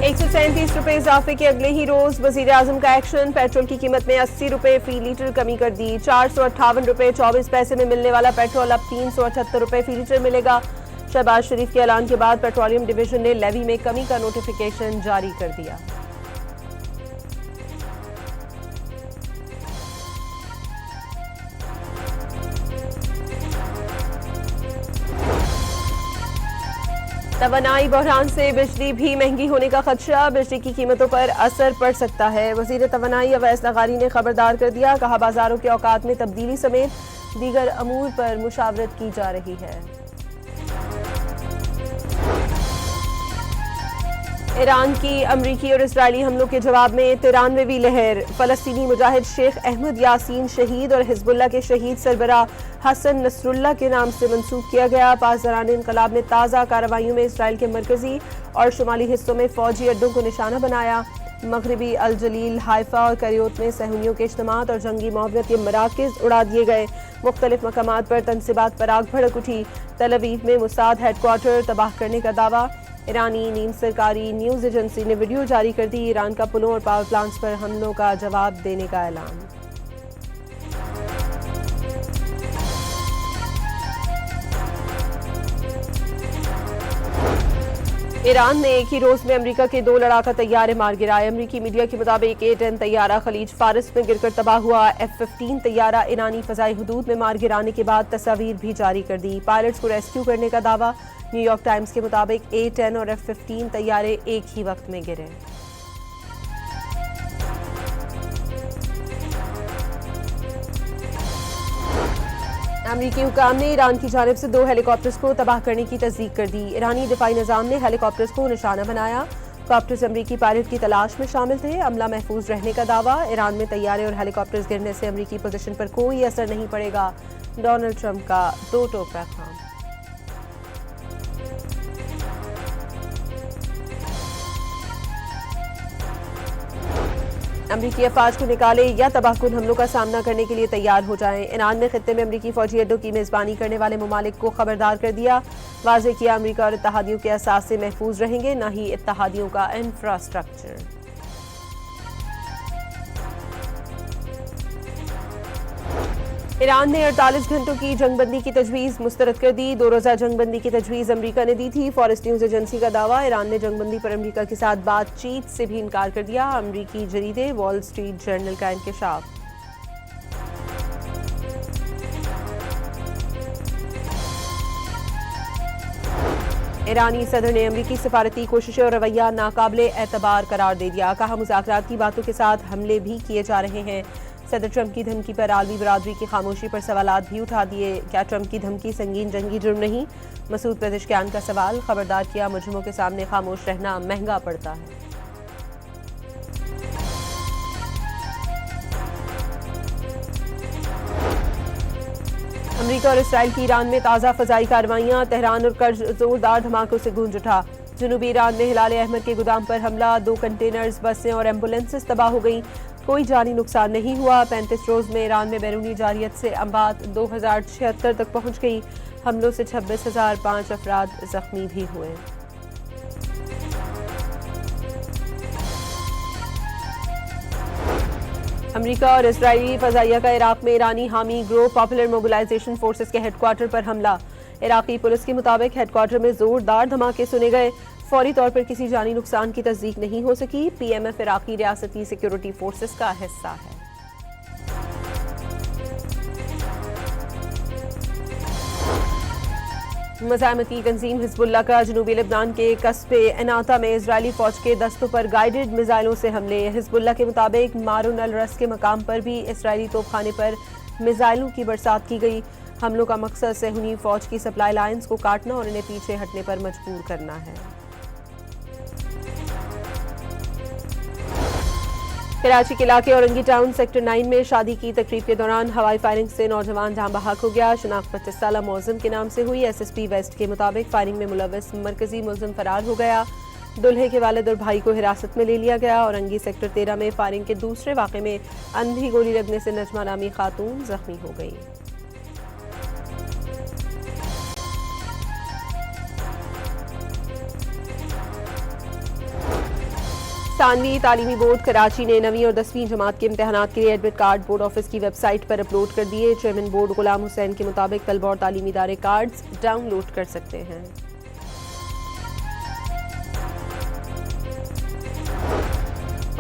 137 इजाफे के अगले ही रोज वजीर आजम का एक्शन। पेट्रोल की कीमत में 80 रुपए फी लीटर कमी कर दी। 458 रुपए 24 पैसे में मिलने वाला पेट्रोल अब 378 रुपए फी लीटर मिलेगा। शहबाज शरीफ के ऐलान के बाद पेट्रोलियम डिवीजन ने लेवी में कमी का नोटिफिकेशन जारी कर दिया। तवानाई बहरान से बिजली भी महंगी होने का खदशा। बिजली की कीमतों पर असर पड़ सकता है। वजीर तवानाई अवैस नगारी ने खबरदार कर दिया। कहा, बाजारों के औकात में तब्दीली समेत दीगर अमूर पर मुशावरत की जा रही है। ईरान की अमरीकी और इजरायली हमलों के जवाब में 93वीं लहर। फलस्तीनी मुजाहिद शेख अहमद यासीन शहीद और हिजबुल्लाह के शहीद सरबराह हसन नसरुल्लाह के नाम से मंसूब किया गया। पासदारान इनकलाब ने ताज़ा कार्रवाइयों में इसराइल के मरकजी और शुमाली हिस्सों में फौजी अड्डों को निशाना बनाया। मगरबी अल जलील, हाइफा और करियोत में सहूनियों के इज्तिमात और जंगी मुआवरत के मराकज़ उड़ा दिए गए। मुख्तलिफ मकामात पर तनसीबात पर आग भड़क उठी। तल अवीव में मुसाद हेडक्वार्टर तबाह करने का दावा। ईरानी नीम सरकारी न्यूज़ एजेंसी ने वीडियो जारी कर दी। ईरान का पुलों और पावर प्लांट्स पर हमलों का जवाब देने का ऐलान। ईरान ने एक ही रोज में अमेरिका के 2 लड़ाका तैयारे मार गिराए। अमेरिकी मीडिया के मुताबिक A-10 तैयारा खलीज फारिस में गिरकर तबाह हुआ। F-15 तैयारा ईरानी फजाई हदूद में मार गिराने के बाद तस्वीर भी जारी कर दी। पायलट्स को रेस्क्यू करने का दावा। न्यूयॉर्क टाइम्स के मुताबिक A-10 और F-15 तैयारे एक ही वक्त में गिरे। अमरीकी हुकाम ने ईरान की जानिब से 2 हेलीकॉप्टर्स को तबाह करने की तस्दीक कर दी। ईरानी दिफाई निज़ाम ने हेलीकॉप्टर्स को निशाना बनाया। कॉप्टर्स अमरीकी पायलट की तलाश में शामिल थे। अमला महफूज रहने का दावा। ईरान में तैयारे और हेलीकॉप्टर्स गिरने से अमरीकी पोजीशन पर कोई असर नहीं पड़ेगा। डोनाल्ड ट्रंप का दो टोक पैगाम। अमरीकी अफवाज को निकाले या तबाहकुन हमलों का सामना करने के लिए तैयार हो जाएं। ईरान ने खित्ते में अमरीकी फौजी अड्डों की मेजबानी करने वाले ममालिक को खबरदार कर दिया। वाज़ेह किया, अमरीका और इत्तहादियों के असासे महफूज रहेंगे, न ही इत्तहादियों का इंफ्रास्ट्रक्चर। ईरान ने 48 घंटों की जंगबंदी की तजवीज़ मुस्तरद कर दी। 2 रोज़ा जंगबंदी की तजवीज़ अमरीका ने दी थी। फॉरेस्ट न्यूज़ एजेंसी का दावा, ईरान ने जंगबंदी पर अमरीका के साथ बातचीत से भी इनकार कर दिया। अमरीकी जरीदे वॉल स्ट्रीट जर्नल का इंकशाफ। ईरानी सदर ने अमरीकी सफारती कोशिशें और रवैया नाकाबिले एतबार करार दे दिया। कहा, मुज़ाकरात की बातों के साथ हमले भी किए जा रहे हैं। सदर ट्रंप की धमकी पर आलमी बरादरी की खामोशी पर सवालात भी उठा दिए। क्या ट्रंप की धमकी संगीन जंगी जुर्म नहीं? मसूद पेज़ेश्कियान का सवाल। खबरदार किया, मुजरिमों के सामने खामोश रहना महंगा पड़ता है। अमरीका और इसराइल की ईरान में ताज़ा फ़ज़ाई कार्रवाइयाँ। तेहरान और कर्ज जोरदार धमाकों से गूंज उठा। जनूबी ईरान में हिलाल अहमद के गोदाम पर हमला। 2 कंटेनर्स, बसें और एम्बुलेंसेस तबाह हो गई। कोई जानी नुकसान नहीं हुआ। 35 रोज में ईरान में बैरूनी जारियत से अम्बात 2076 तक पहुंच गई। हमलों से 26,005 अफराद जख्मी भी हुए। अमरीका और इजरायली फजाइया का इराक में ईरानी हामी ग्रोव पॉपुलर मोबिलाइजेशन फोर्सेस के हेडक्वार्टर पर हमला। इराकी पुलिस के मुताबिक हेडक्वार्टर में जोरदार धमाके सुने गए। फौरी तौर पर किसी जानी नुकसान की तस्दीक नहीं हो सकी। PMF इराकी रियासती सिक्योरिटी फोर्सेस का हिस्सा है। मज़ाहमती तंजीम हिजबुल्लाह का जनूबी लेबनान के कस्बे एनाता में इजरायली फौज के दस्तों पर गाइडेड मिसाइलों से हमले। हिजबुल्लाह के मुताबिक मारून अल रस के मकाम पर भी इजरायली तोपखाने पर मिसाइलों की बरसात की गई। हमलों का मकसद सहूनी फौज की सप्लाई लाइन्स को काटना और इन्हें पीछे हटने पर मजबूर करना है। कराची के इलाके औरंगी टाउन सेक्टर 9 में शादी की तकरीब के दौरान हवाई फायरिंग से नौजवान जहां बहक हो गया। शनाख्त 25 साला मौजम के नाम से हुई। SSP वेस्ट के मुताबिक फायरिंग में मुलव्वस मरकजी मुलजिम फरार हो गया। दुल्हे के वालिद और भाई को हिरासत में ले लिया गया। औरंगी सेक्टर 13 में फायरिंग के दूसरे वाक़े में अंधी गोली लगने से नजमा नामी खातून जख्मी हो गई। थानवी तालीमी बोर्ड कराची ने 9वीं और 10वीं जमात के इम्तहानात के लिए एडमिट कार्ड बोर्ड ऑफिस की वेबसाइट पर अपलोड कर दिए। चेयरमैन बोर्ड गुलाम हुसैन के मुताबिक तलबा और तालीमी इदारे कार्ड्स डाउनलोड कर सकते हैं।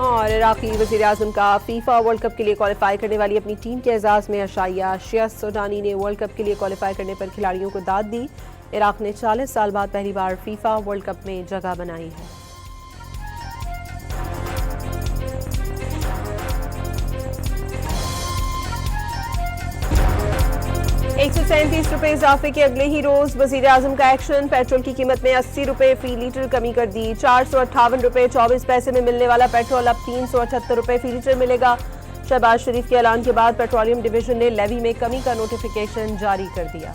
और इराकी वज़ीर-ए-आज़म का फीफा वर्ल्ड कप के लिए क्वालिफाई करने वाली अपनी टीम के एजाज़ में अशाइया। शिया सोडानी ने वर्ल्ड कप के लिए क्वालिफाई करने पर खिलाड़ियों को दाद दी। इराक ने 40 साल बाद पहली बार फीफा वर्ल्ड कप में जगह बनाई है। ₹137 इजाफे के अगले ही रोज वज़ीर-ए-आज़म का एक्शन। पेट्रोल की कीमत में ₹80 फी लीटर कमी कर दी। ₹458.24 में मिलने वाला पेट्रोल अब ₹378 फी लीटर मिलेगा। शहबाज शरीफ के ऐलान के बाद पेट्रोलियम डिवीजन ने लेवी में कमी का नोटिफिकेशन जारी कर दिया।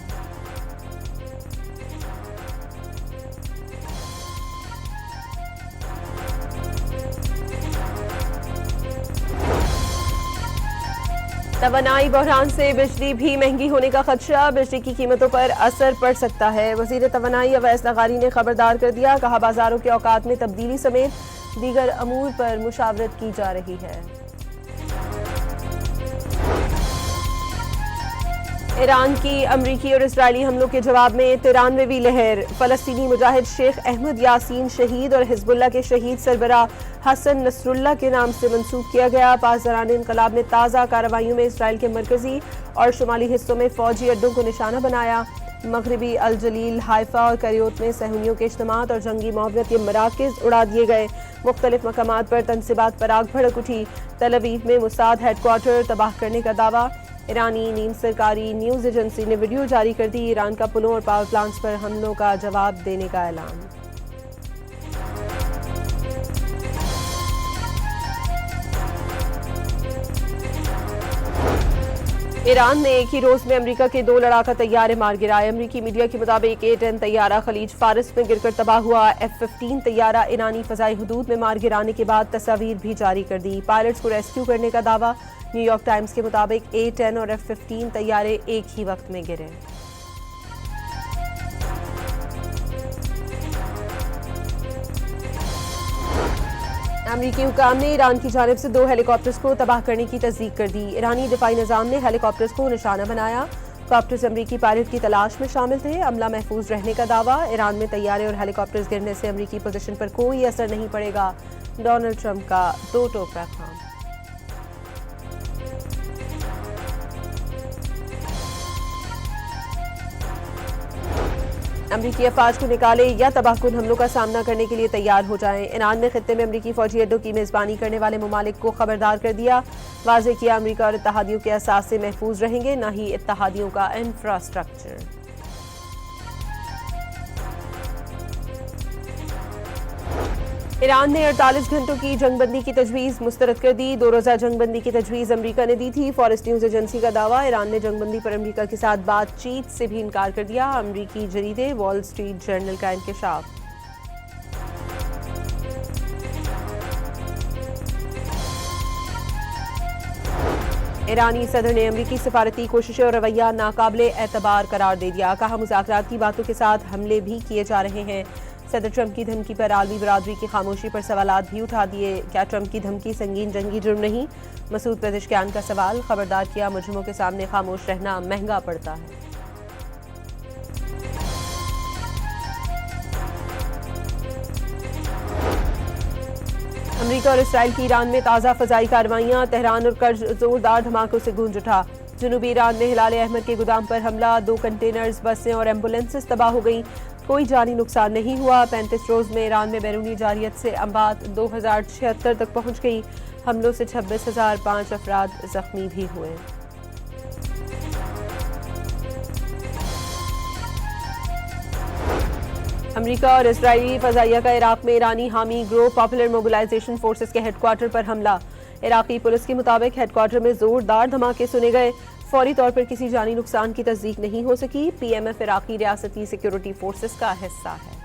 तवानाई बहरान से बिजली भी महंगी होने का खदशा। बिजली की कीमतों पर असर पड़ सकता है। वज़ीर तवानाई अवैस नगारी ने खबरदार कर दिया। कहा, बाजारों के औकात में तब्दीली समेत दीगर अमूर पर मुशावरत की जा रही है। ईरान की अमरीकी और इजरायली हमलों के जवाब में 93वीं लहर। फलस्तीनी मुजाहिद शेख अहमद यासीन शहीद और हिजबुल्ला के शहीद सरबराह हसन नसरुल्लाह के नाम से मंसूब किया गया। पासदारान इनकलाब ने ताज़ा कार्रवाइयों में इसराइल के मरकजी और शुमाली हिस्सों में फौजी अड्डों को निशाना बनाया। मगरबी अल जलील, हाइफा और करियोत में सहूनियों के इज्तिमात और जंगी मुआवनत के मराकज़ उड़ा दिए गए। मुख्तलिफ मकामात पर तनसीबात पर आग भड़क उठी। तल अवीव में मुसाद हेडक्वार्टर तबाह करने का दावा। ईरानी नीम सरकारी न्यूज़ एजेंसी ने वीडियो जारी कर दी। ईरान का पुलों और पावर प्लांट्स पर हमलों का जवाब देने का ऐलान। ईरान ने एक ही रोज में अमेरिका के 2 लड़ाका तैयारे मार गिराए। अमेरिकी मीडिया के मुताबिक A-10 तैयारा खलीज फारिस में गिरकर तबाह हुआ। F-15 तैयारा ईरानी फजाई हुदूद में मार गिराने के बाद तस्वीर भी जारी कर दी। पायलट्स को रेस्क्यू करने का दावा। न्यूयॉर्क टाइम्स के मुताबिक A-10 और F-15 तैयारे एक ही वक्त में गिरे। अमरीकी हुकाम ने ईरान की जानिब से 2 हेलीकॉप्टर्स को तबाह करने की तस्दीक कर दी। ईरानी दिफाई निज़ाम ने हेलीकॉप्टर्स को निशाना बनाया। कॉप्टर्स अमरीकी पायलट की तलाश में शामिल थे। अमला महफूज रहने का दावा। ईरान में तैयारे और हेलीकॉप्टर्स गिरने से अमरीकी पोजीशन पर कोई असर नहीं पड़ेगा। डोनाल्ड ट्रंप का दो टोक पैगाम। अमरीकी अफवाज को निकाले या तबाहकुन हमलों का सामना करने के लिए तैयार हो जाएं। ईरान ने खित्ते में अमरीकी फौजी अड्डों की मेज़बानी करने वाले ममालिक को खबरदार कर दिया। वाज़ेह किया, अमरीका और इत्तहादियों के असासे महफूज रहेंगे, न ही इत्तहादियों का इंफ्रास्ट्रक्चर। ईरान ने 48 घंटों की जंगबंदी की तजवीज़ मुस्तरद कर दी। 2 रोज़ा जंगबंदी की तजवीज़ अमरीका ने दी थी। फॉरेस्ट न्यूज़ एजेंसी का दावा, ईरान ने जंगबंदी पर अमरीका के साथ बातचीत से भी इनकार कर दिया। अमरीकी जरीदे वॉल स्ट्रीट जर्नल का इंकशाफ। ईरानी सदर ने अमरीकी सफारती कोशिशें और रवैया नाकाबिले एतबार करार दे दिया। कहा, मुज़ाकरात की बातों के साथ हमले भी किए जा रहे हैं। सदर ट्रंप की धमकी पर आलमी बरादरी की खामोशी पर सवालात भी उठा दिए। क्या ट्रंप की धमकी संगीन जंगी जुर्म नहीं? मसूद पेज़ेशकियान का सवाल। खबरदार किया, मुजरिमों के सामने खामोश रहना महंगा पड़ता है। अमरीका और इसराइल की ईरान में ताज़ा फ़ज़ाई कार्रवाइयाँ। तेहरान और कर्ज जोरदार धमाकों से गूंज उठा। जनूबी ईरान में हिलाल अहमद के गोदाम पर हमला। 2 कंटेनर्स, बसें और एम्बुलेंसेस तबाह हो गई। कोई जानी नुकसान नहीं हुआ। 35 रोज़ में ईरान में बैरूनी जारियत से अम्बात 2076 तक पहुँच गई। हमलों से 26,005 अफराद जख्मी भी हुए। अमरीका और इजरायली फ़ज़ाइया का इराक में ईरानी हामी ग्रोव पॉपुलर मोबिलाइजेशन फोर्सेस के हेडक्वार्टर पर हमला। इराकी पुलिस के मुताबिक हेडक्वार्टर में जोरदार धमाके सुने गए। फौरी तौर पर किसी जानी नुकसान की तस्दीक नहीं हो सकी। PMF इराकी रियासती सिक्योरिटी फोर्सेस का हिस्सा है।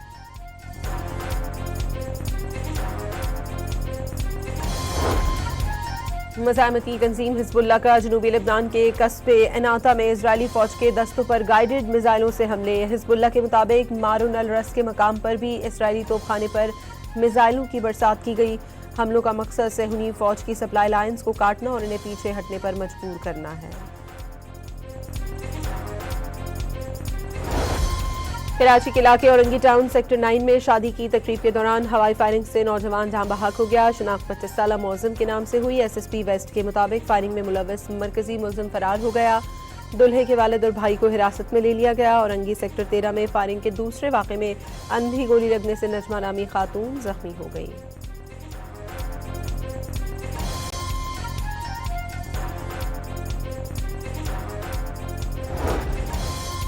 मज़ाहमती तंजीम हिजबुल्लाह का जनूबी लेबनान के कस्बे एनाता में इजरायली फौज के दस्तों पर गाइडेड मिसाइलों से हमले। हिजबुल्लाह के मुताबिक मारून अल रस के मकाम पर भी इजरायली तोपखाने पर मिसाइलों की बरसात की गई। हमलों का मकसद सेहूनी फौज की सप्लाई लाइन्स को काटना और इन्हें पीछे हटने पर मजबूर करना है। कराची के इलाके औरंगी टाउन सेक्टर 9 में शादी की तकरीब के दौरान हवाई फायरिंग से नौजवान जाँ बहक हो गया। शनाख्त 25 साला मौजम के नाम से हुई। SSP वेस्ट के मुताबिक फायरिंग में मुलव्वस मरकजी मुलजिम फरार हो गया। दुल्हे के वालिद और भाई को हिरासत में ले लिया गया। औरंगी सेक्टर 13 में फायरिंग के दूसरे वाक़े में अंधी गोली लगने से नजमा नामी खातून जख्मी हो गई।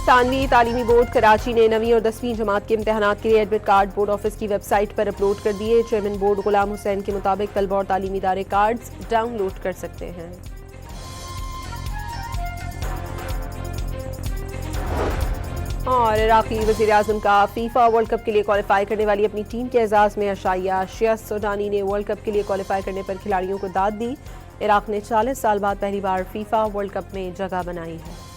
सानवी तालीमी बोर्ड कराची ने 9वीं और 10वीं जमात के इम्तहानात के लिए एडमिट कार्ड बोर्ड ऑफिस की वेबसाइट पर अपलोड कर दिए। चेयरमैन बोर्ड गुलाम हुसैन के मुताबिक तलबा और तालीमी इदारे कार्ड्स डाउनलोड कर सकते हैं। और इराकी वज़ीर आज़म का फीफा वर्ल्ड कप के लिए क्वालिफाई करने वाली अपनी टीम के एजाज़ में अशाइया। शिया सोडानी ने वर्ल्ड कप के लिए क्वालिफाई करने पर खिलाड़ियों को दाद दी। इराक ने 40 साल बाद पहली बार फीफा वर्ल्ड कप में जगह बनाई है।